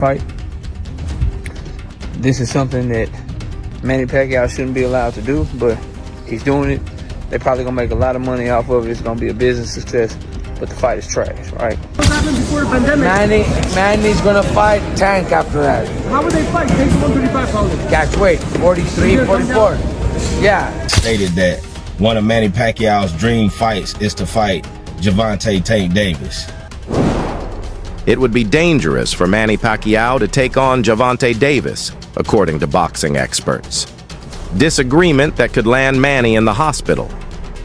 Fight. This is something that Manny Pacquiao shouldn't be allowed to do, but he's doing it. They're probably gonna make a lot of money off of it. It's gonna be a business success, but the fight is trash, right? What happened before the pandemic? Manny's gonna fight Tank after that. How would they fight? Tank's 135 pounds. Catch weight, 43, 44. Yeah. Stated that one of Manny Pacquiao's dream fights is to fight Gervonta Tank Davis. It would be dangerous for Manny Pacquiao to take on Gervonta Davis, according to boxing experts. Disagreement that could land Manny in the hospital.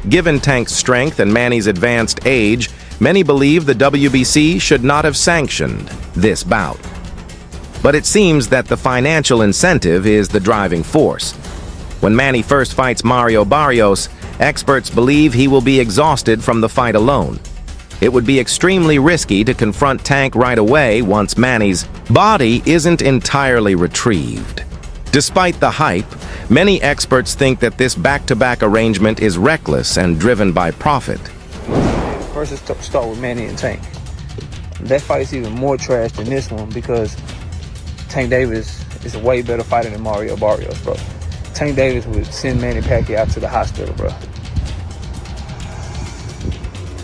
Given Tank's strength and Manny's advanced age, many believe the WBC should not have sanctioned this bout. But it seems that the financial incentive is the driving force. When Manny first fights Mario Barrios, experts believe he will be exhausted from the fight alone. It would be extremely risky to confront Tank right away once Manny's body isn't entirely retrieved. Despite the hype, many experts think that this back-to-back arrangement is reckless and driven by profit. First, let's start with Manny and Tank. That fight's even more trash than this one because Tank Davis is a way better fighter than Mario Barrios, bro. Tank Davis would send Manny Pacquiao to the hospital, bro.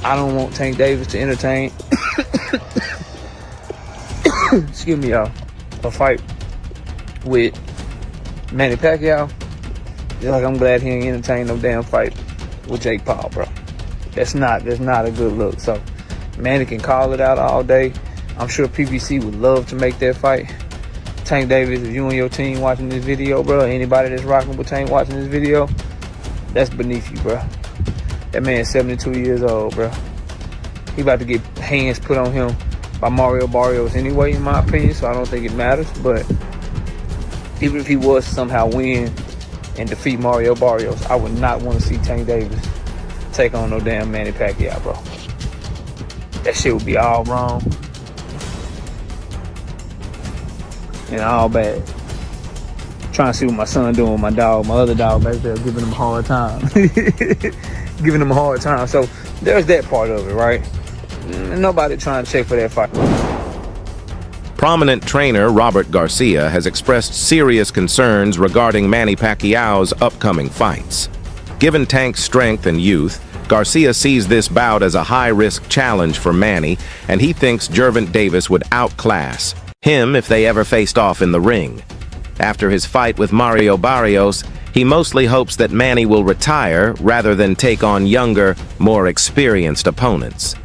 I don't want Tank Davis to entertain, excuse me, y'all, a fight with Manny Pacquiao. Just like I'm glad he ain't entertained no damn fight with Jake Paul, bro. That's not a good look. So Manny can call it out all day. I'm sure PBC would love to make that fight. Tank Davis, if you and your team watching this video, bro, anybody that's rocking with Tank watching this video, that's beneath you, bro. That man's 72 years old, bro. He about to get hands put on him by Mario Barrios anyway, in my opinion, so I don't think it matters. But even if he was to somehow win and defeat Mario Barrios, I would not want to see Tank Davis take on no damn Manny Pacquiao, bro. That shit would be all wrong and all bad. Trying to see what my son doing with my dog, my other dog back there, giving him a hard time. Giving him a hard time. So there's that part of it, right? Nobody trying to check for that fight. Prominent trainer Robert Garcia has expressed serious concerns regarding Manny Pacquiao's upcoming fights. Given Tank's strength and youth, Garcia sees this bout as a high-risk challenge for Manny, and he thinks Gervonta Davis would outclass him if they ever faced off in the ring. After his fight with Mario Barrios, he mostly hopes that Manny will retire rather than take on younger, more experienced opponents.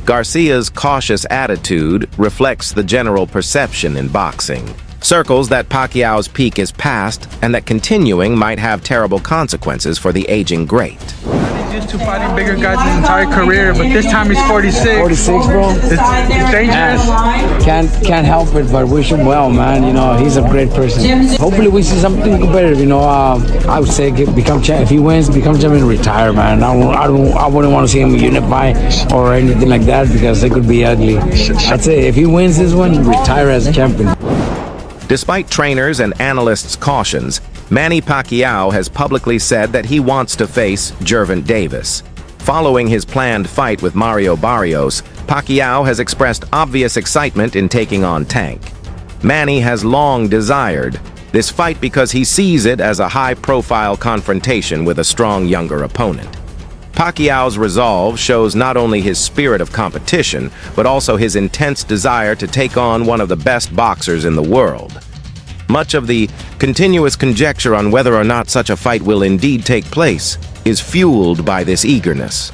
Garcia's cautious attitude reflects the general perception in boxing. Circles that Pacquiao's peak is past and that continuing might have terrible consequences for the aging great. He's used to fighting bigger guys his entire career, but this time he's 46. 46, bro. It's dangerous. Can't help it, but wish him well, man. You know, he's a great person. Hopefully we see something competitive, you know. I would say become champ. If he wins, become champion and retire, man. I wouldn't want to see him unify or anything like that because it could be ugly. I'd say if he wins this one, retire as champion. Despite trainers' and analysts' cautions, Manny Pacquiao has publicly said that he wants to face Gervonta Davis. Following his planned fight with Mario Barrios, Pacquiao has expressed obvious excitement in taking on Tank. Manny has long desired this fight because he sees it as a high-profile confrontation with a strong younger opponent. Pacquiao's resolve shows not only his spirit of competition, but also his intense desire to take on one of the best boxers in the world. Much of the continuous conjecture on whether or not such a fight will indeed take place is fueled by this eagerness.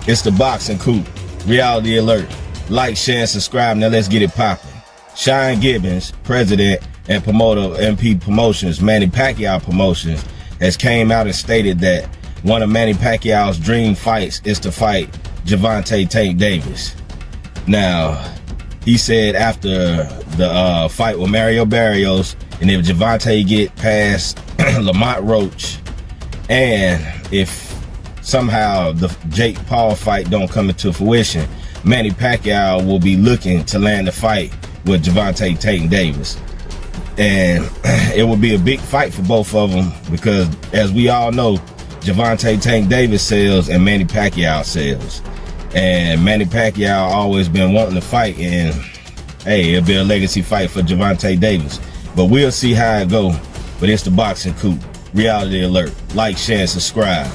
It's the Boxing Coop. Reality alert. Like, share, and subscribe. Now let's get it popping. Shine Gibbons, president and promoter of MP Promotions, Manny Pacquiao Promotions, has came out and stated that one of Manny Pacquiao's dream fights is to fight Gervonta Tank Davis. Now, he said after the fight with Mario Barrios, and if Gervonta get past Lamont Roach, and if somehow the Jake Paul fight don't come into fruition, Manny Pacquiao will be looking to land the fight with Gervonta Tank Davis. And it would be a big fight for both of them because, as we all know, Gervonta Tank Davis sells and Manny Pacquiao sells. And Manny Pacquiao always been wanting to fight, and hey, it'll be a legacy fight for Gervonta Davis. But we'll see how it go. But it's the Boxing Coop. Reality Alert. Like, share, and subscribe.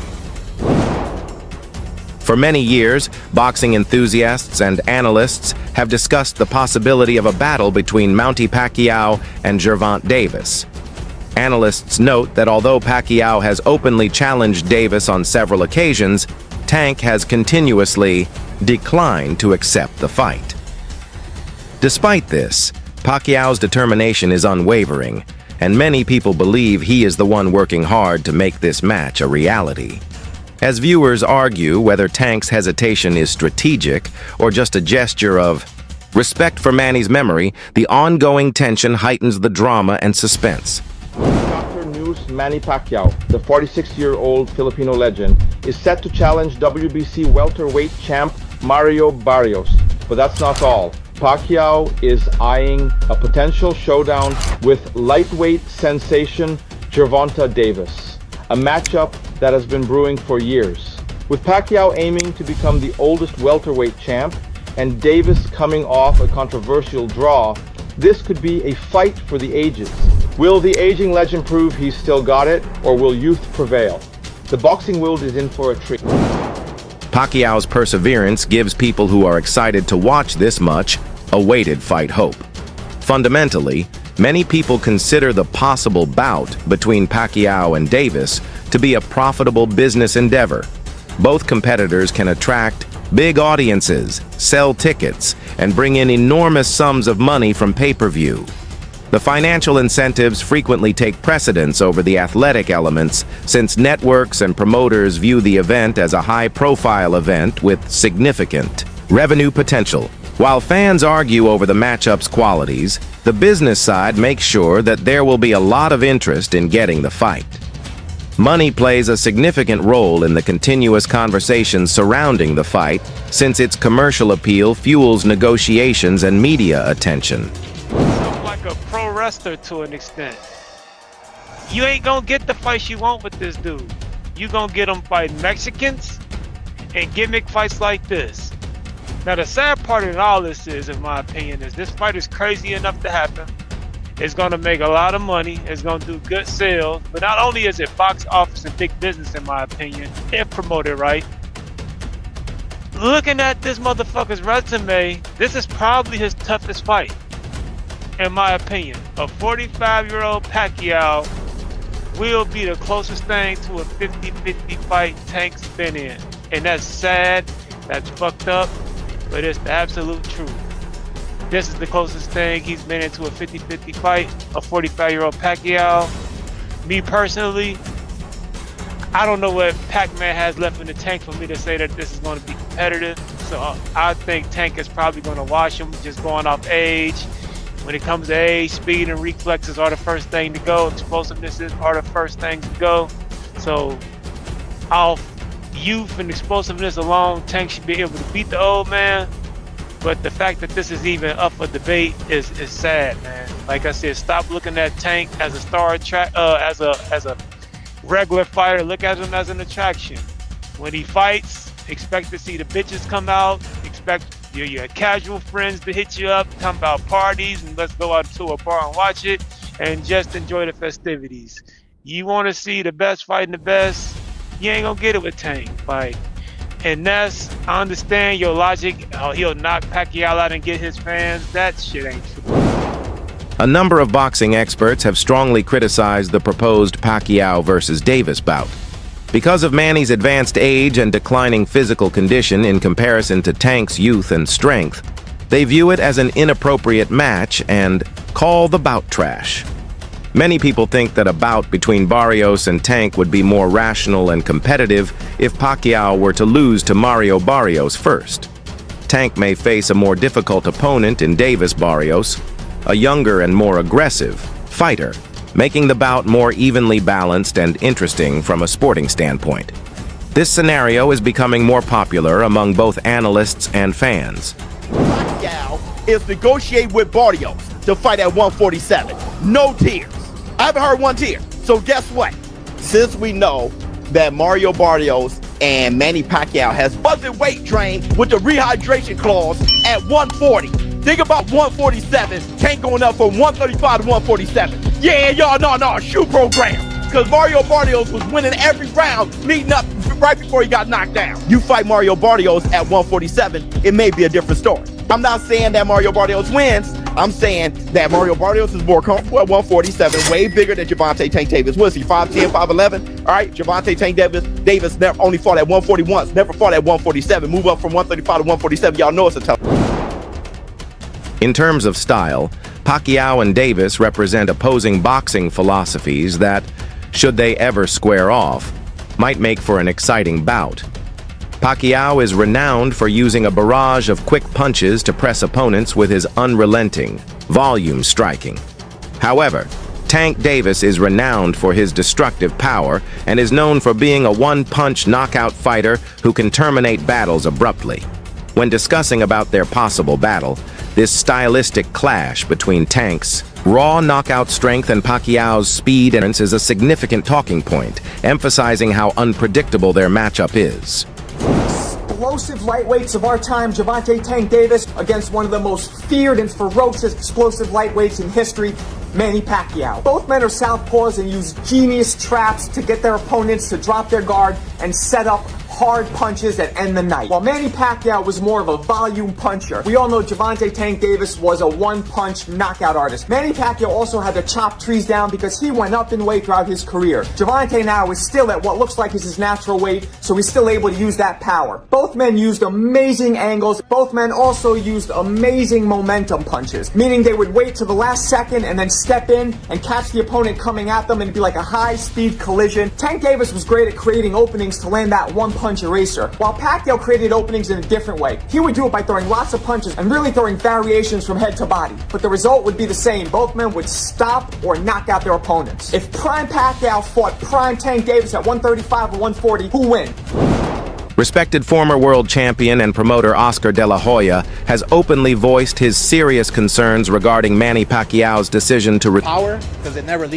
For many years, boxing enthusiasts and analysts have discussed the possibility of a battle between Manny Pacquiao and Gervonta Davis. Analysts note that although Pacquiao has openly challenged Davis on several occasions, Tank has continuously declined to accept the fight. Despite this, Pacquiao's determination is unwavering, and many people believe he is the one working hard to make this match a reality. As viewers argue whether Tank's hesitation is strategic or just a gesture of respect for Manny's memory, the ongoing tension heightens the drama and suspense. Dr. News Manny Pacquiao, the 46-year-old Filipino legend, is set to challenge WBC welterweight champ Mario Barrios. But that's not all. Pacquiao is eyeing a potential showdown with lightweight sensation Gervonta Davis, a matchup that has been brewing for years. With Pacquiao aiming to become the oldest welterweight champ and Davis coming off a controversial draw, this could be a fight for the ages. Will the aging legend prove he's still got it, or will youth prevail? The boxing world is in for a treat. Pacquiao's perseverance gives people who are excited to watch this much awaited fight hope. Fundamentally, many people consider the possible bout between Pacquiao and Davis to be a profitable business endeavor. Both competitors can attract big audiences, sell tickets, and bring in enormous sums of money from pay-per-view. The financial incentives frequently take precedence over the athletic elements, since networks and promoters view the event as a high-profile event with significant revenue potential. While fans argue over the matchup's qualities, the business side makes sure that there will be a lot of interest in getting the fight. Money plays a significant role in the continuous conversations surrounding the fight, since its commercial appeal fuels negotiations and media attention. Like a pro wrestler to an extent. You ain't gonna get the fights you want with this dude. You gonna get him fighting Mexicans and gimmick fights like this. Now the sad part of all this is, in my opinion, is this fight is crazy enough to happen. It's gonna make a lot of money. It's gonna do good sales. But not only is it box office and big business, in my opinion, if promoted right. Looking at this motherfucker's resume, this is probably his toughest fight. In my opinion, a 45-year-old Pacquiao will be the closest thing to a 50-50 fight Tank's been in. And that's sad, that's fucked up, but it's the absolute truth. This is the closest thing he's been into a 50-50 fight, a 45-year-old Pacquiao. Me personally, I don't know what Pac-Man has left in the tank for me to say that this is going to be competitive. So I think Tank is probably going to wash him, just going off age. When it comes to age, speed and reflexes are the first thing to go. Explosiveness are the first thing to go. So off youth and explosiveness alone, Tank should be able to beat the old man. But the fact that this is even up for debate is sad, man. Like I said, stop looking at Tank as a star as a regular fighter. Look at him as an attraction. When he fights, expect to see the bitches come out. Expect your casual friends to hit you up, talking about parties, and let's go out to a bar and watch it, and just enjoy the festivities. You want to see the best fighting the best, you ain't gonna get it with Tank. Like, and that's, I understand your logic. Oh, he'll knock Pacquiao out and get his fans. That shit ain't true. A number of boxing experts have strongly criticized the proposed Pacquiao versus Davis bout. Because of Manny's advanced age and declining physical condition in comparison to Tank's youth and strength, they view it as an inappropriate match and call the bout trash. Many people think that a bout between Barrios and Tank would be more rational and competitive if Pacquiao were to lose to Mario Barrios first. Tank may face a more difficult opponent in Davis Barrios, a younger and more aggressive fighter, making the bout more evenly balanced and interesting from a sporting standpoint. This scenario is becoming more popular among both analysts and fans. Pacquiao is negotiating with Barrios to fight at 147. No tears. I haven't heard one tear. So guess what? Since we know that Mario Barrios and Manny Pacquiao has budget weight trained with the rehydration clause at 140, Think about 147, Tank going up from 135 to 147. Yeah, y'all, no, shoe program. Because Mario Barrios was winning every round leading up right before he got knocked down. You fight Mario Barrios at 147, it may be a different story. I'm not saying that Mario Barrios wins. I'm saying that Mario Barrios is more comfortable at 147, way bigger than Gervonta Tank Davis. What is he, 5'10", 5'11"? All right, Gervonta Tank Davis never only fought at 140 once, never fought at 147. Move up from 135 to 147. Y'all know it's a tough. In terms of style, Pacquiao and Davis represent opposing boxing philosophies that, should they ever square off, might make for an exciting bout. Pacquiao is renowned for using a barrage of quick punches to press opponents with his unrelenting, volume striking. However, Tank Davis is renowned for his destructive power and is known for being a one-punch knockout fighter who can terminate battles abruptly. When discussing about their possible battle, this stylistic clash between Tank's raw knockout strength and Pacquiao's speed is a significant talking point, emphasizing how unpredictable their matchup is. Explosive lightweights of our time, Gervonta Tank Davis against one of the most feared and ferocious explosive lightweights in history, Manny Pacquiao. Both men are southpaws and use genius traps to get their opponents to drop their guard and set up hard punches that end the night. While Manny Pacquiao was more of a volume puncher, we all know Gervonta Tank Davis was a one-punch knockout artist. Manny Pacquiao also had to chop trees down because he went up in weight throughout his career. Gervonta now is still at what looks like is his natural weight, so he's still able to use that power. Both men used amazing angles. Both men also used amazing momentum punches, meaning they would wait to the last second and then step in and catch the opponent coming at them, and it'd be like a high-speed collision. Tank Davis was great at creating openings to land that one-punch eraser, while Pacquiao created openings in a different way. He would do it by throwing lots of punches and really throwing variations from head to body, but the result would be the same. Both men would stop or knock out their opponents. If prime Pacquiao fought prime Tank Davis at 135 or 140, who win? Respected former world champion and promoter Oscar De La Hoya has openly voiced his serious concerns regarding Manny Pacquiao's decision to power, because it never leaves